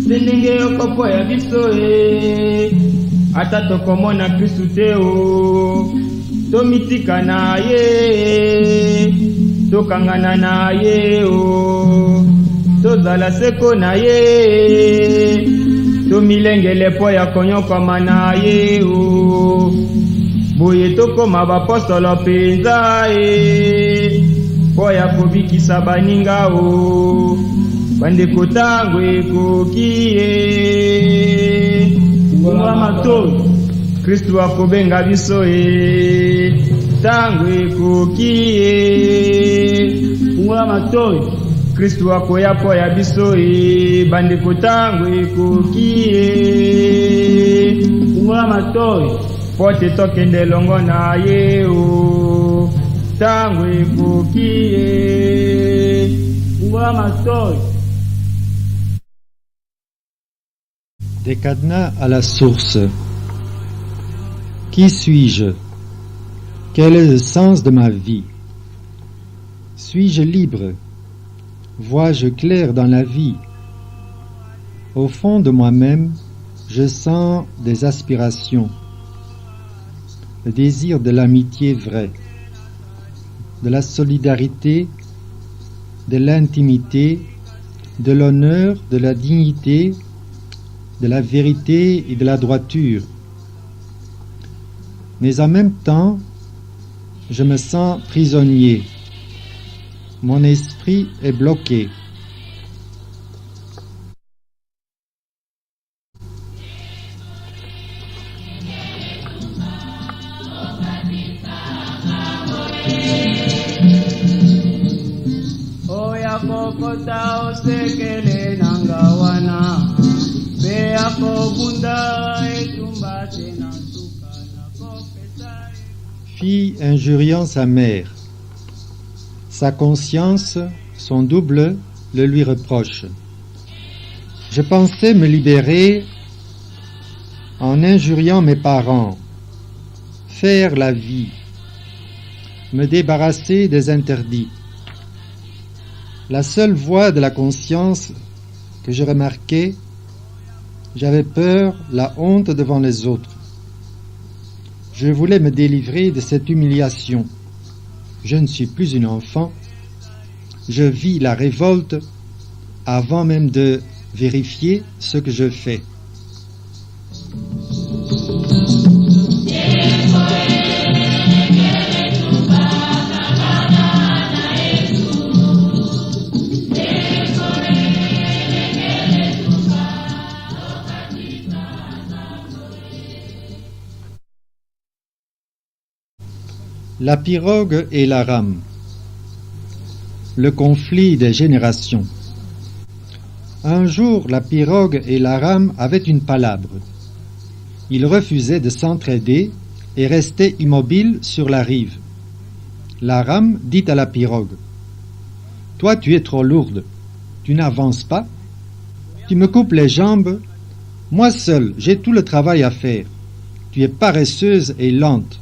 Senenge okopo ya biso ata tokomona Kristu te tomitika na ye tokangana na ye tozala seko na ye tomilengele po ya konyokama na ye boye tokoma bapostolo penza po ya kobikisa baninga bandeko tango ekoki ngoma matoi Kristu akobenga biso tango ekoki ngoma matoi Kristu akoya po ya biso bandeko tango ekoki ngoma matoi pote tokende longo na ye tango ekoki ngoma matoi. Des cadenas à la source. Qui suis-je? Quel est le sens de ma vie? Suis-je libre? Vois-je clair dans la vie? Au fond de moi-même, je sens des aspirations, le désir de l'amitié vraie, de la solidarité, de l'intimité, de l'honneur, de la dignité, de la vérité et de la droiture. Mais en même temps, je me sens prisonnier. Mon esprit est bloqué. Fille injuriant sa mère. Sa conscience, son double, le lui reproche. Je pensais me libérer en injuriant mes parents, faire la vie, me débarrasser des interdits. La seule voix de la conscience que je remarquais, j'avais peur, la honte devant les autres. Je voulais me délivrer de cette humiliation. Je ne suis plus une enfant. Je vis la révolte avant même de vérifier ce que je fais. La pirogue et la rame. Le conflit des générations. Un jour, la pirogue et la rame avaient une palabre. Ils refusaient de s'entraider et restaient immobiles sur la rive. La rame dit à la pirogue: « Toi, tu es trop lourde. Tu n'avances pas. Tu me coupes les jambes. Moi seul, j'ai tout le travail à faire. Tu es paresseuse et lente. »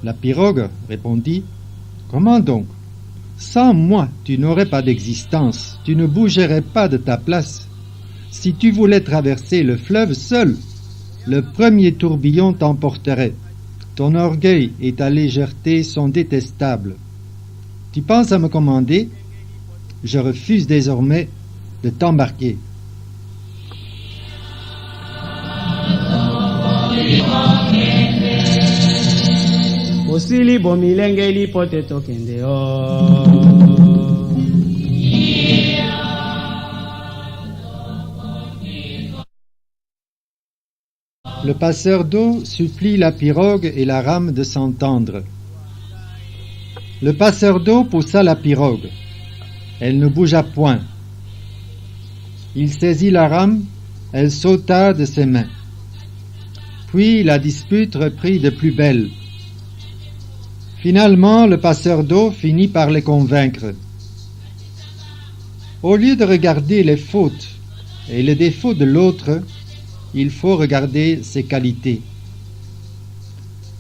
La pirogue répondit: « Comment donc? Sans moi, tu n'aurais pas d'existence, tu ne bougerais pas de ta place. Si tu voulais traverser le fleuve seul, le premier tourbillon t'emporterait. Ton orgueil et ta légèreté sont détestables. Tu penses à me commander? Je refuse désormais de t'embarquer. » Osili bomilenge lipote tokende Le passeur d'eau supplie la pirogue et la rame de s'entendre. Le passeur d'eau poussa la pirogue. Elle ne bougea point. Il saisit la rame, elle sauta de ses mains. Puis la dispute reprit de plus belle. Finalement, le passeur d'eau finit par les convaincre. Au lieu de regarder les fautes, et les défauts de l'autre, il faut regarder ses qualités.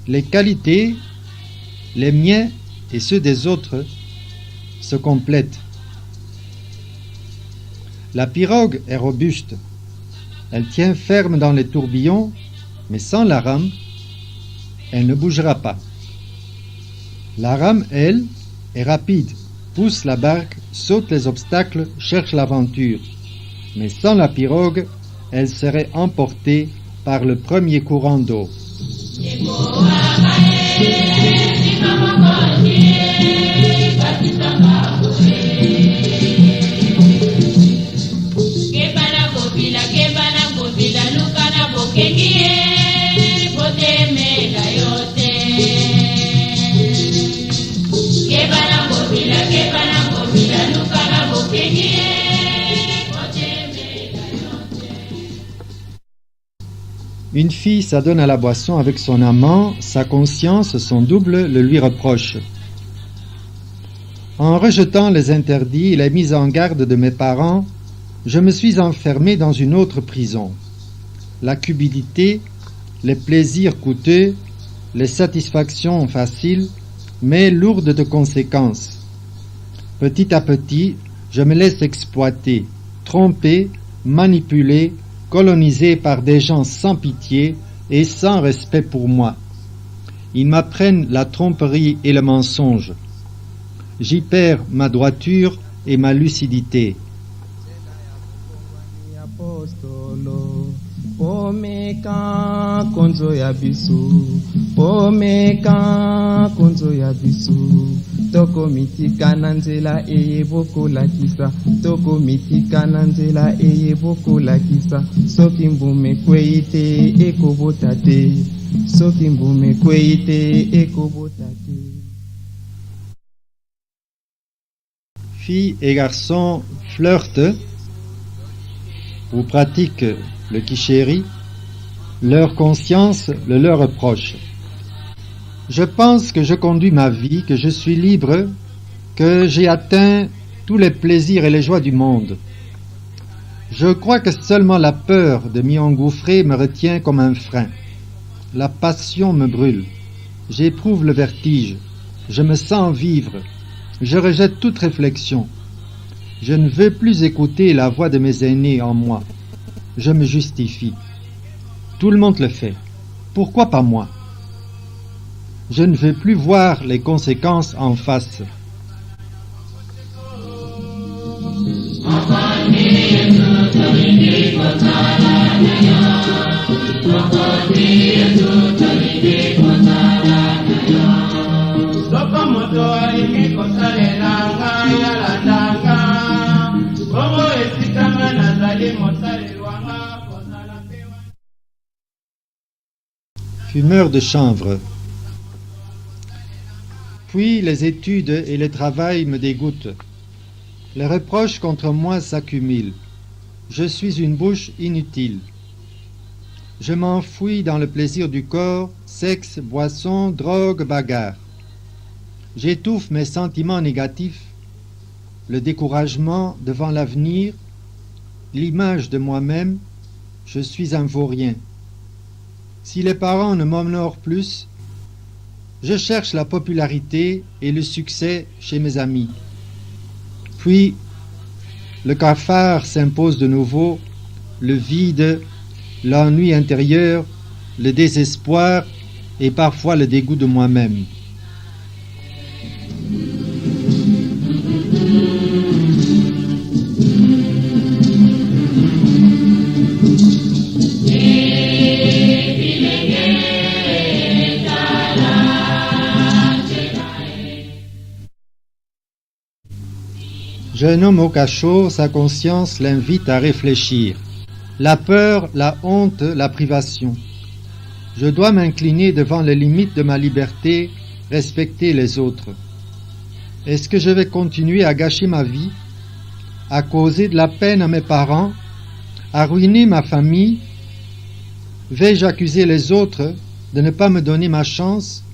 Les qualités, les miens et ceux des autres, se complètent. La pirogue est robuste. Elle tient ferme dans les tourbillons, mais sans la rame, elle ne bougera pas. La rame, elle, est rapide, pousse la barque, saute les obstacles, cherche l'aventure. Mais sans la pirogue, elle serait emportée par le premier courant d'eau. Une fille s'adonne à la boisson avec son amant, sa conscience, son double, le lui reproche. En rejetant les interdits et les mises en garde de mes parents, je me suis enfermé dans une autre prison. La cupidité, les plaisirs coûteux, les satisfactions faciles, mais lourdes de conséquences. Petit à petit, je me laisse exploiter, tromper, manipuler, colonisé par des gens sans pitié et sans respect pour moi. Ils m'apprennent la tromperie et le mensonge. J'y perds ma droiture et ma lucidité. Pomeka konzo ya biso, pomeka konzo ya biso. Toko mitika na nzela eyebokolakisa, toko mitika na nzela eyebokolakisa. Soki mbume kwei te ekobota te, soki mbume kwei te ekobota te. Filles et garçons flirtent ou pratiquent le kichéri, leur conscience le leur reproche. Je pense que je conduis ma vie, que je suis libre, que j'ai atteint tous les plaisirs et les joies du monde. Je crois que seulement la peur de m'y engouffrer me retient comme un frein. La passion me brûle. J'éprouve le vertige. Je me sens vivre. Je rejette toute réflexion. Je ne veux plus écouter la voix de mes aînés en moi. Je me justifie. Tout le monde le fait. Pourquoi pas moi? Je ne veux plus voir les conséquences en face. Fumeur de chanvre. Puis les études et le travail me dégoûtent. Les reproches contre moi s'accumulent. Je suis une bouche inutile. Je m'enfouis dans le plaisir du corps, sexe, boisson, drogue, bagarre. J'étouffe mes sentiments négatifs, le découragement devant l'avenir, l'image de moi-même, je suis un vaurien. Si les parents ne m'honorent plus, je cherche la popularité et le succès chez mes amis. Puis, le cafard s'impose de nouveau, le vide, l'ennui intérieur, le désespoir et parfois le dégoût de moi-même. Jeune homme au cachot, sa conscience l'invite à réfléchir. La peur, la honte, la privation. Je dois m'incliner devant les limites de ma liberté, respecter les autres. Est-ce que je vais continuer à gâcher ma vie, à causer de la peine à mes parents, à ruiner ma famille? Vais-je accuser les autres de ne pas me donner ma chance?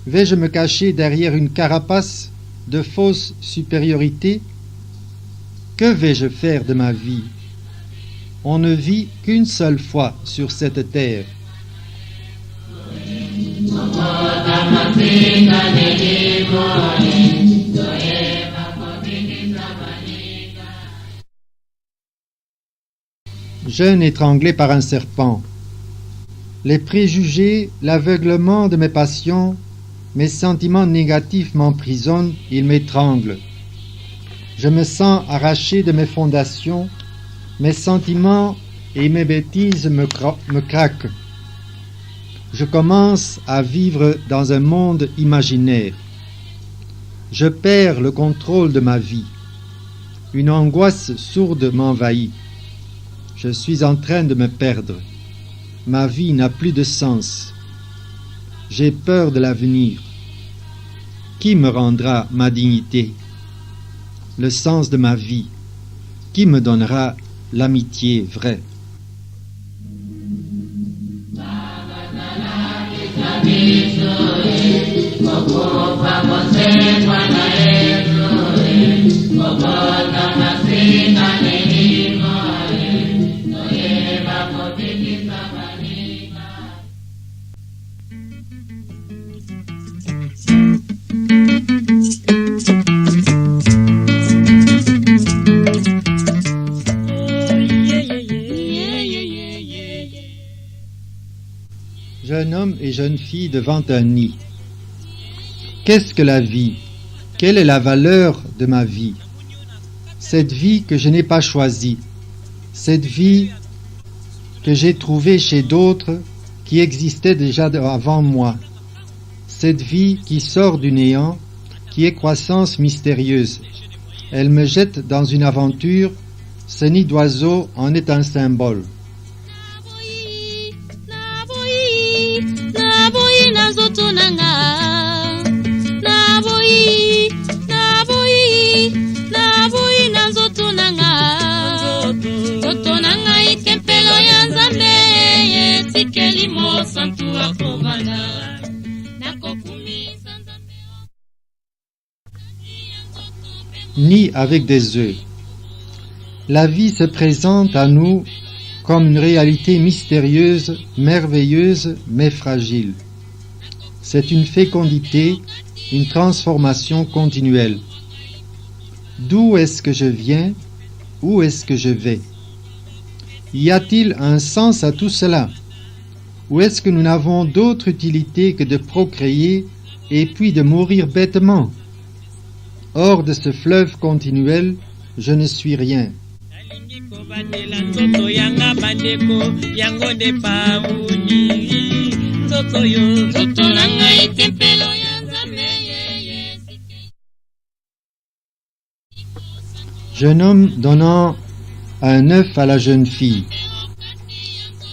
Vais-je me cacher derrière une carapace de fausse supériorité? Que vais-je faire de ma vie? On ne vit qu'une seule fois sur cette terre. Jeune étranglé par un serpent. Les préjugés, l'aveuglement de mes passions, mes sentiments négatifs m'emprisonnent, ils m'étranglent. Je me sens arraché de mes fondations, mes sentiments et mes bêtises me craquent. Je commence à vivre dans un monde imaginaire. Je perds le contrôle de ma vie. Une angoisse sourde m'envahit. Je suis en train de me perdre. Ma vie n'a plus de sens. J'ai peur de l'avenir. Qui me rendra ma dignité, le sens de ma vie? Qui me donnera l'amitié vraie? Jeune homme et jeune fille devant un nid. Qu'est-ce que la vie? Quelle est la valeur de ma vie? Cette vie que je n'ai pas choisie, cette vie que j'ai trouvée chez d'autres qui existaient déjà avant moi, cette vie qui sort du néant, qui est croissance mystérieuse. Elle me jette dans une aventure, ce nid d'oiseau en est un symbole. Nid avec des œufs. La vie se présente à nous comme une réalité mystérieuse, merveilleuse, mais fragile. C'est une fécondité, une transformation continuelle. D'où est-ce que je viens? Où est-ce que je vais? Y a-t-il un sens à tout cela? Ou est-ce que nous n'avons d'autre utilité que de procréer et puis de mourir bêtement? Hors de ce fleuve continuel, je ne suis rien. Jeune homme donnant un œuf à la jeune fille.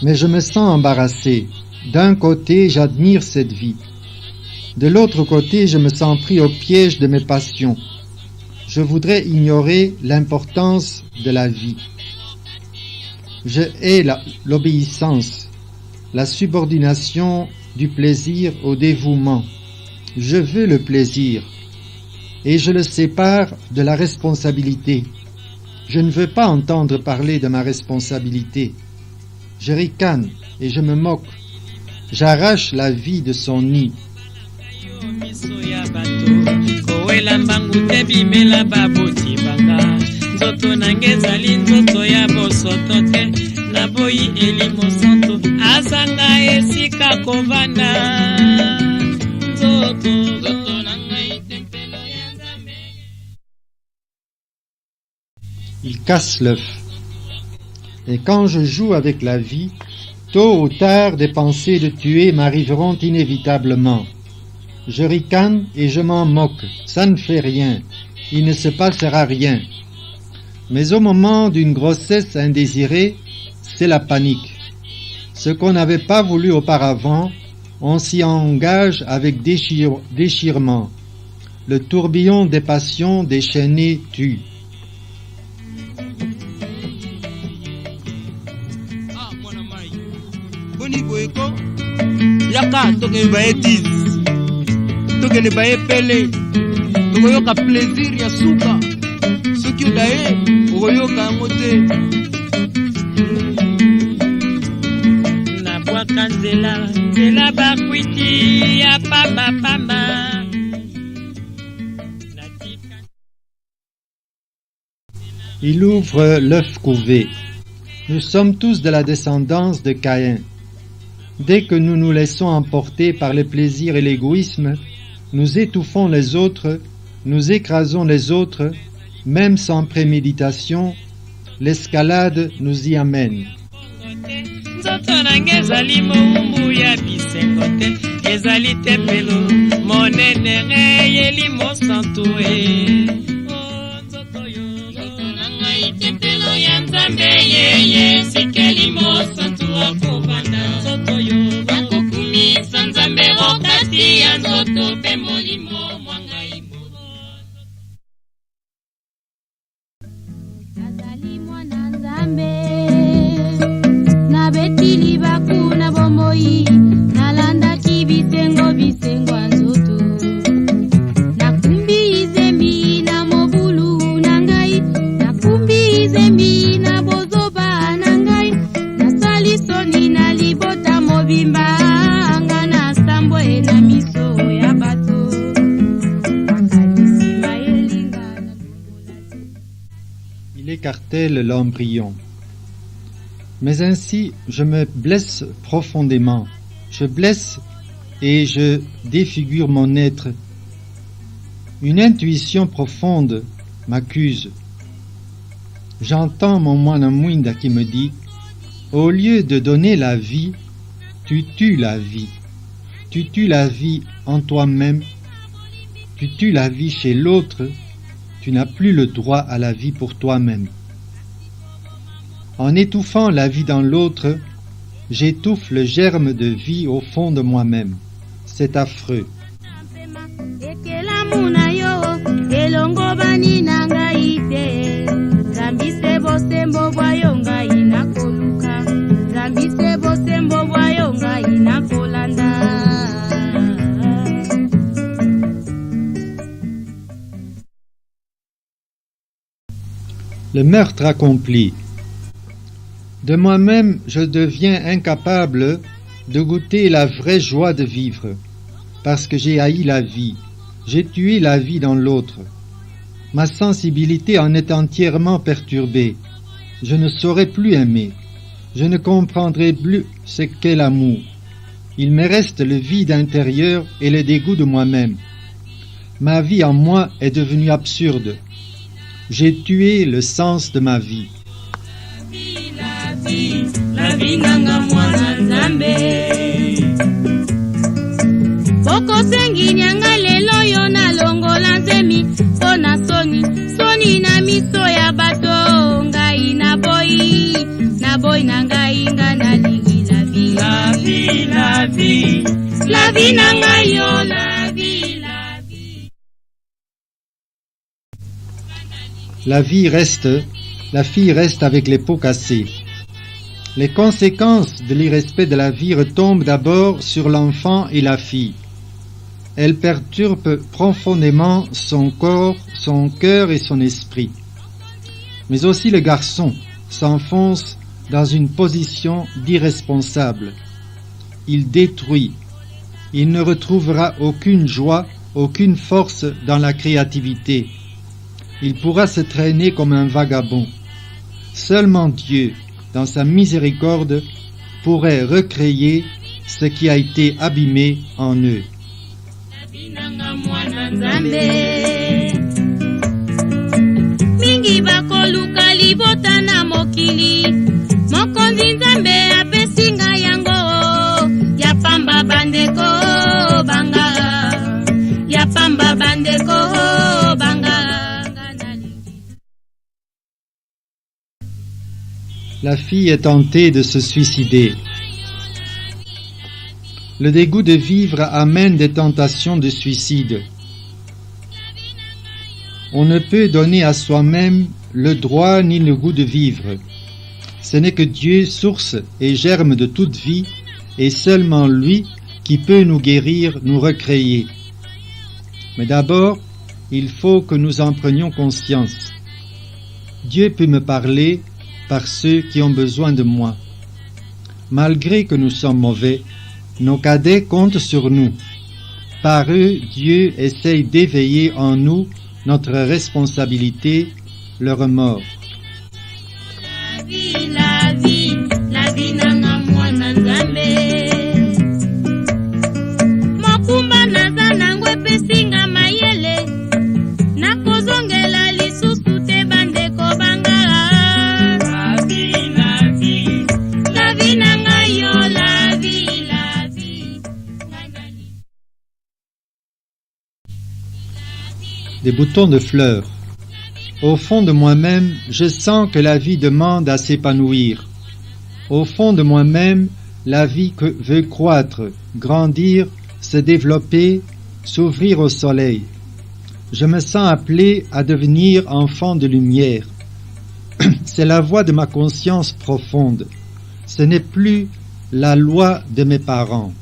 Mais je me sens embarrassé. D'un côté, j'admire cette vie. De l'autre côté, je me sens pris au piège de mes passions. Je voudrais ignorer l'importance de la vie. Je hais l'obéissance, la subordination du plaisir au dévouement. Je veux le plaisir et je le sépare de la responsabilité. Je ne veux pas entendre parler de ma responsabilité. Je ricane et je me moque. J'arrache la vie de son nid. Il casse l'œuf. Et quand je joue avec la vie, tôt ou tard des pensées de tuer m'arriveront inévitablement. Je ricane et je m'en moque, ça ne fait rien, il ne se passera rien. Mais au moment d'une grossesse indésirée, c'est la panique. Ce qu'on n'avait pas voulu auparavant, on s'y engage avec déchirement. Le tourbillon des passions déchaînées tue. tokende bayepele tokoyoka plaisir ya suka soki odaye okoyoka yango te. natika nzela bakwiti ya pamba. Il ouvre l'œuf couvé. Nous sommes tous de la descendance de Caïn. Dès que nous nous laissons emporter par le plaisir et l'égoïsme, nous étouffons les autres, nous écrasons les autres, même sans préméditation, l'escalade nous y amène. Nzoto nanga ezali mowumbu ya bisengo te, ezali tempelo monene eyeli mosantu nzoto nanga tempelo ya Nzambe yeye sikeli mosantu akobanda nzoto yo bakokumisa Nzambe wakati ya nzoto pe molimo mwangai nazali mwana Nzambe betili bakuna bomoi nalandaki bisengo nzoto nakumbize mina mobulu nangai nakumbize mina bozoba nangai nasali soni na libota mobimba nga na sambwe na miso ya bato Il écartèle l'embryon. Mais ainsi, je me blesse profondément. Je blesse et je défigure mon être. Une intuition profonde m'accuse. J'entends mon moine Mwinda qui me dit « Au lieu de donner la vie, tu tues la vie. Tu tues la vie en toi-même. Tu tues la vie chez l'autre. Tu n'as plus le droit à la vie pour toi-même. » En étouffant la vie dans l'autre, j'étouffe le germe de vie au fond de moi-même. C'est affreux. Le meurtre accompli. De moi-même, je deviens incapable de goûter la vraie joie de vivre, parce que j'ai haï la vie, j'ai tué la vie dans l'autre. Ma sensibilité en est entièrement perturbée. Je ne saurais plus aimer. Je ne comprendrai plus ce qu'est l'amour. Il me reste le vide intérieur et le dégoût de moi-même. Ma vie en moi est devenue absurde. J'ai tué le sens de ma vie. La vie nanga mwana Nzambe Boko sengi nyanga lelo yo na longola nzemi Pona soni na miso ya bato Ngai na boy na ngai nga na lingi la vie nanga yo la vie La fille reste avec les pots cassés. Les conséquences de l'irrespect de la vie retombent d'abord sur l'enfant et la fille. Elles perturbent profondément son corps, son cœur et son esprit. Mais aussi le garçon s'enfonce dans une position d'irresponsable. Il détruit. Il ne retrouvera aucune joie, aucune force dans la créativité. Il pourra se traîner comme un vagabond. Seulement Dieu, dans sa miséricorde, pourrait recréer ce qui a été abîmé en eux. Mingi bakoluka libota na mokili mokonzi Nzambe apesinga yango ya pamba bandeko banga La fille est tentée de se suicider. Le dégoût de vivre amène des tentations de suicide. On ne peut donner à soi-même le droit ni le goût de vivre. Ce n'est que Dieu, source et germe de toute vie, et seulement lui qui peut nous guérir, nous recréer. Mais d'abord, il faut que nous en prenions conscience. Dieu peut me parler par ceux qui ont besoin de moi. Malgré que nous sommes mauvais, nos cadets comptent sur nous. Par eux, Dieu essaye d'éveiller en nous notre responsabilité, le remords. La vie nanga mwana nzambe. Mokumba naza nango epesinga mayele. Nakozongela lisusu te bandeko banga. La vie nanga yo, la vie. Des boutons de fleurs. Au fond de moi-même, je sens que la vie demande à s'épanouir. Au fond de moi-même, la vie veut croître, grandir, se développer, s'ouvrir au soleil. Je me sens appelé à devenir enfant de lumière. C'est la voix de ma conscience profonde. Ce n'est plus la loi de mes parents.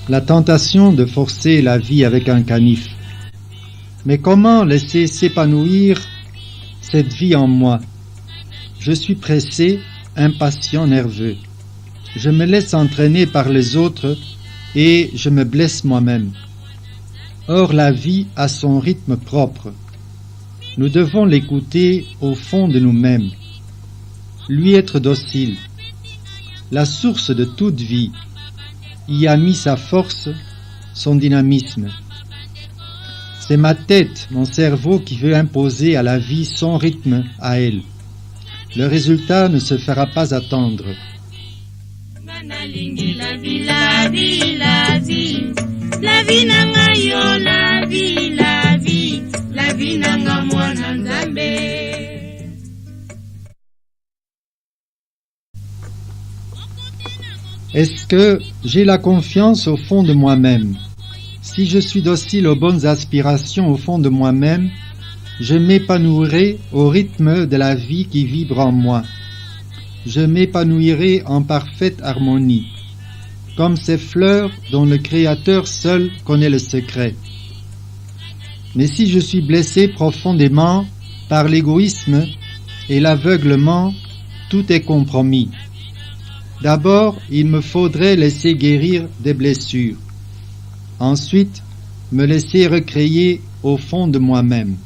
La tentation de forcer la vie avec un canif. Mais comment laisser s'épanouir cette vie en moi? Je suis pressé, impatient, nerveux. Je me laisse entraîner par les autres et je me blesse moi-même. Or la vie a son rythme propre. Nous devons l'écouter au fond de nous-mêmes, lui être docile. La source de toute vie y a mis sa force, son dynamisme. C'est ma tête, mon cerveau qui veut imposer à la vie son rythme à elle. Le résultat ne se fera pas attendre. La vie nanga yo, la vie nanga mwana nzambe. Est-ce que j'ai la confiance au fond de moi-même? Si je suis docile aux bonnes aspirations au fond de moi-même, je m'épanouirai au rythme de la vie qui vibre en moi. Je m'épanouirai en parfaite harmonie, comme ces fleurs dont le Créateur seul connaît le secret. Mais si je suis blessé profondément par l'égoïsme et l'aveuglement, tout est compromis. D'abord, il me faudrait laisser guérir des blessures. Ensuite, me laisser recréer au fond de moi-même.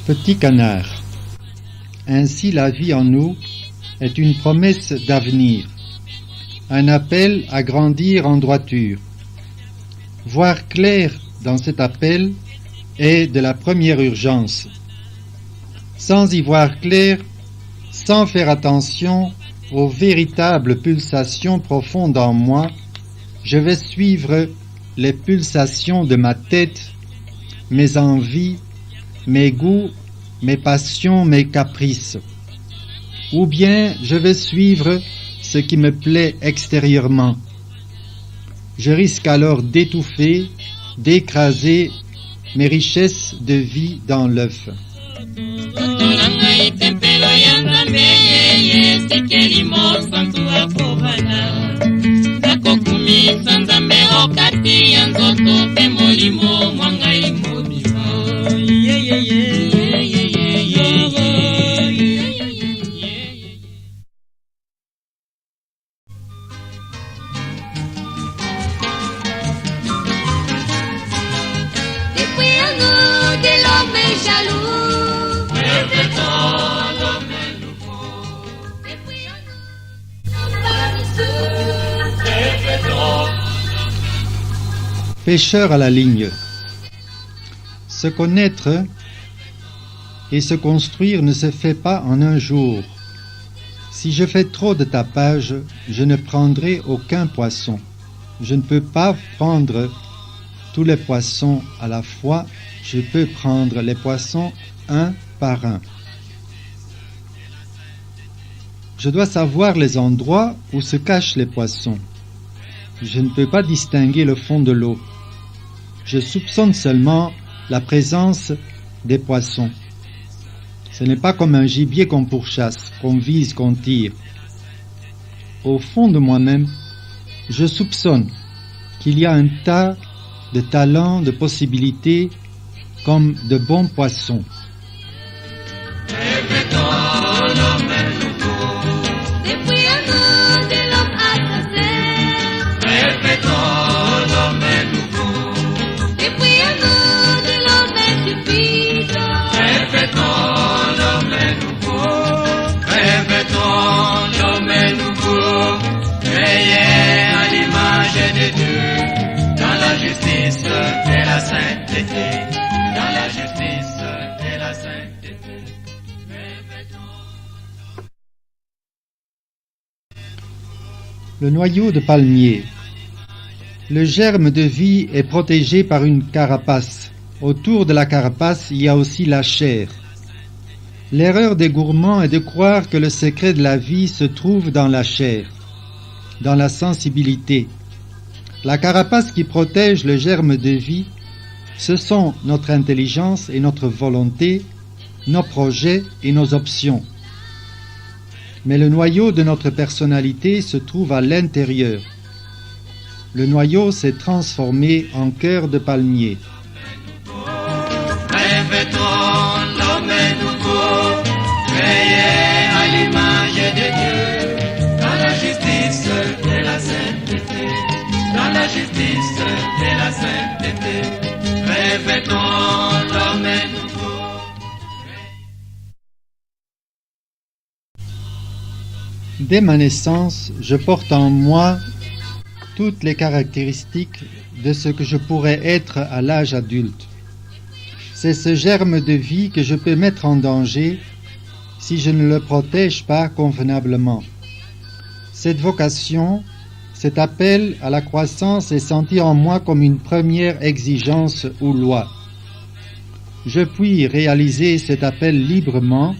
Petit canard. Ainsi la vie en nous est une promesse d'avenir, un appel à grandir en droiture. Voir clair dans cet appel est de la première urgence. Sans y voir clair, sans faire attention aux véritables pulsations profondes en moi, je vais suivre les pulsations de ma tête, mes envies, mes goûts, mes passions, mes caprices. Ou bien je vais suivre ce qui me plaît extérieurement. Je risque alors d'étouffer, d'écraser mes richesses de vie dans l'œuf. Pêcheur à la ligne. Se connaître et se construire ne se fait pas en un jour. Si je fais trop de tapage, je ne prendrai aucun poisson. Je ne peux pas prendre tous les poissons à la fois, je peux prendre les poissons un par un. Je dois savoir les endroits où se cachent les poissons. Je ne peux pas distinguer le fond de l'eau. Je soupçonne seulement la présence des poissons. Ce n'est pas comme un gibier qu'on pourchasse, qu'on vise, qu'on tire. Au fond de moi-même, je soupçonne qu'il y a un tas de talents, de possibilités, comme de bons poissons. Le noyau de palmier. Le germe de vie est protégé par une carapace. Autour de la carapace, il y a aussi la chair. L'erreur des gourmands est de croire que le secret de la vie se trouve dans la chair, dans la sensibilité. La carapace qui protège le germe de vie, ce sont notre intelligence et notre volonté, nos projets et nos options. Mais le noyau de notre personnalité se trouve à l'intérieur. Le noyau s'est transformé en cœur de palmier. Dès ma naissance, je porte en moi toutes les caractéristiques de ce que je pourrais être à l'âge adulte. C'est ce germe de vie que je peux mettre en danger si je ne le protège pas convenablement. Cette vocation, cet appel à la croissance est senti en moi comme une première exigence ou loi. Je puis réaliser cet appel librement,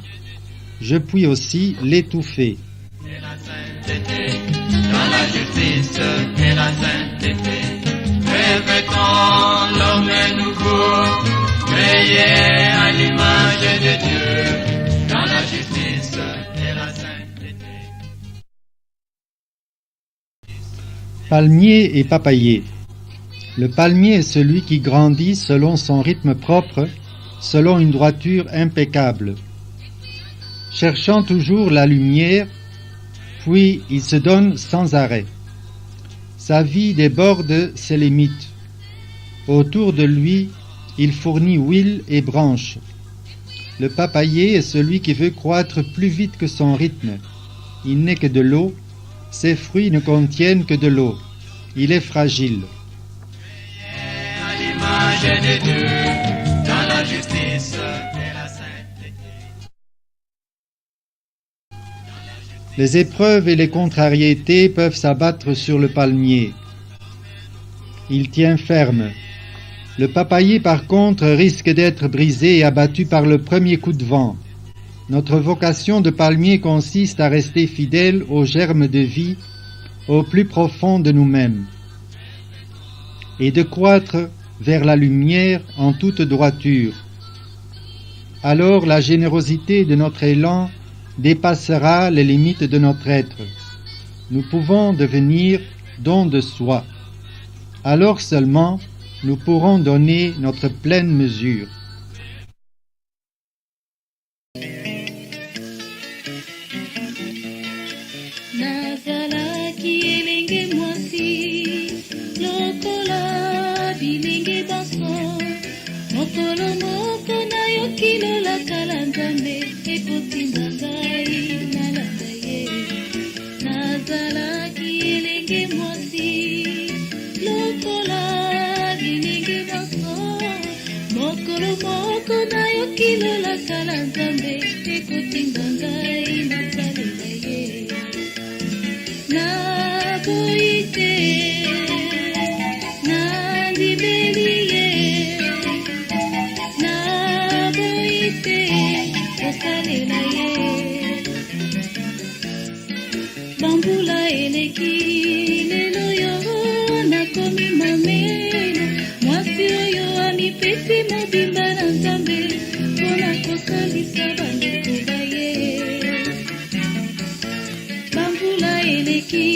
je puis aussi l'étouffer. Et la sainteté, dans la justice et la sainteté, revêtons l'homme nouveau, créé à l'image de Dieu, dans la justice et la sainteté. Palmier et papayer. Le palmier est celui qui grandit selon son rythme propre, selon une droiture impeccable. Cherchant toujours la lumière, puis il se donne sans arrêt. Sa vie déborde ses limites. Autour de lui, il fournit huile et branches. Le papayer est celui qui veut croître plus vite que son rythme. Il n'est que de l'eau, ses fruits ne contiennent que de l'eau. Il est fragile. À l'image de Dieu, dans la justice et la sainteté. Les épreuves et les contrariétés peuvent s'abattre sur le palmier. Il tient ferme. Le papayer, par contre, risque d'être brisé et abattu par le premier coup de vent. Notre vocation de palmier consiste à rester fidèle au germe de vie, au plus profond de nous-mêmes, et de croître vers la lumière en toute droiture. Alors la générosité de notre élan dépassera les limites de notre être. Nous pouvons devenir don de soi. Alors seulement, nous pourrons donner notre pleine mesure. Nazalaki elenge mwasi lokola bilenge baso mokolo moko nayoki lolakala nzambe ekotinda ngai nalanda ye. Nazalaki elenge mwasi lokola bilenge baso mokolo moko nayoki lolakala nzambe ekotinda ngai nasalela ye. bambula eleki lelo yo nakomi mamelo mwasi oyo amipesi mobimba na nzambe mpona kosalisa bandeko baye bambula eleki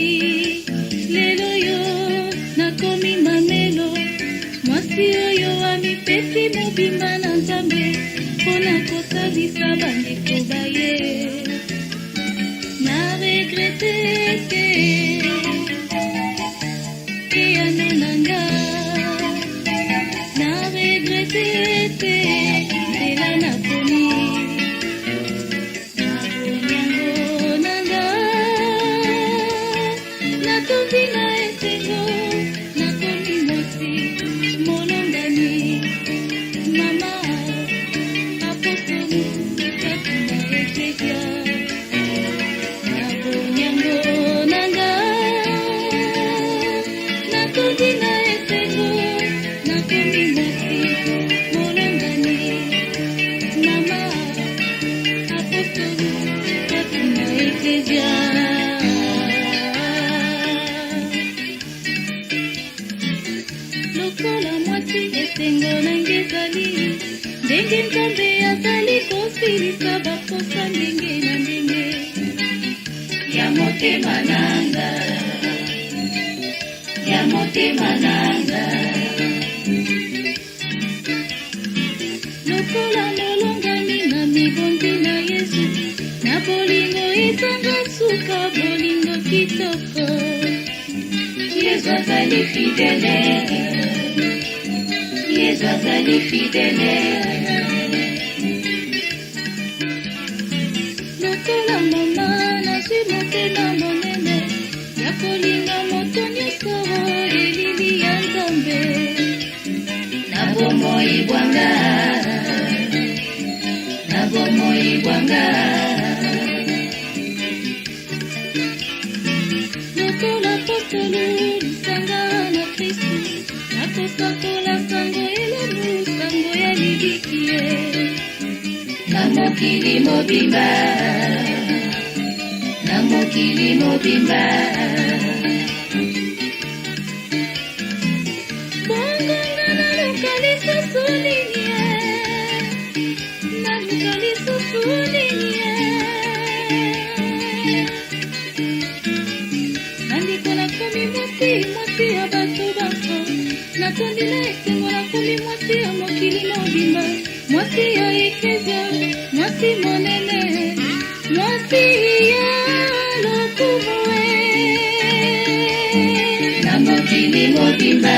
lelo yo nakomi mamelo mwasi oyo amipesi mobimba na nzambe mpona kosalisa bandeko baye na regrete te eyano nanga na regrete te nzela nakomi na bonyango nanga natondi na esengo nakomi mosi molongani mama apostolu kati na eklesia lokola mwasi esengo nangezali ndenge nzambe azali kosilisa baposa ndenge na ndenge ya motema nanga lokola molongami na mibondi na yesu na bolingo ezanga suka bolingo kitoko yesu azali fidele lokola mama nazwi motema monene ya kolinga moto nyonso elili ya nzambe na bomoi bwanga lokola apostolu lisanga na kristu nakosakola sango elemu sango ya libikie na mokili mobimba bonganga naluka lisusu linie nandiko nakomi mwasi ya bato banso natondi na esengo nakomi mwasi ya mokili mobimba mwasi ya eklesia mwasi monene mwasi ya lokumu na mokili mobimba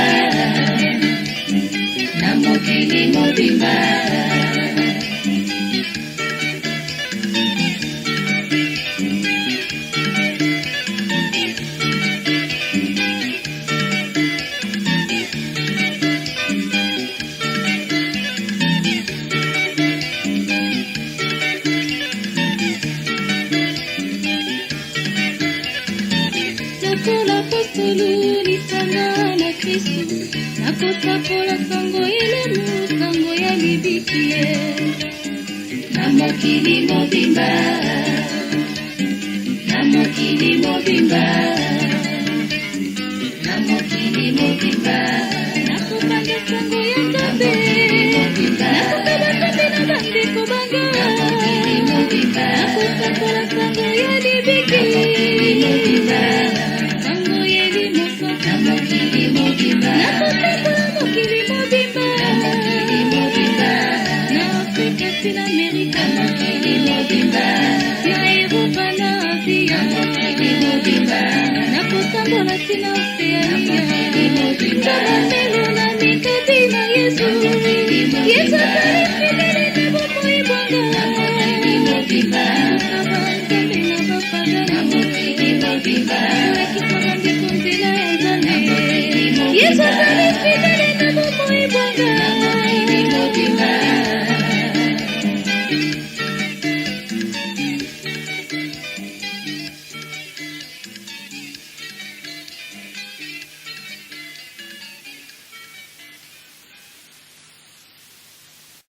lokola apostolu lisanga na kristu nakosakola sango elemu sango ya libikie na mokili mobimba nakopanga sango ya nzambe nakoka banzambe na bandeko banga nakosakola sango ya libiki sango yelimoso nakosakola mokili mobimba na afrika tina amerika na eropa na asia nakosambola tina oseania nzamamelo na mikati na yesu azali fidele na bomoi bwanga nakosa banzambe na bapagana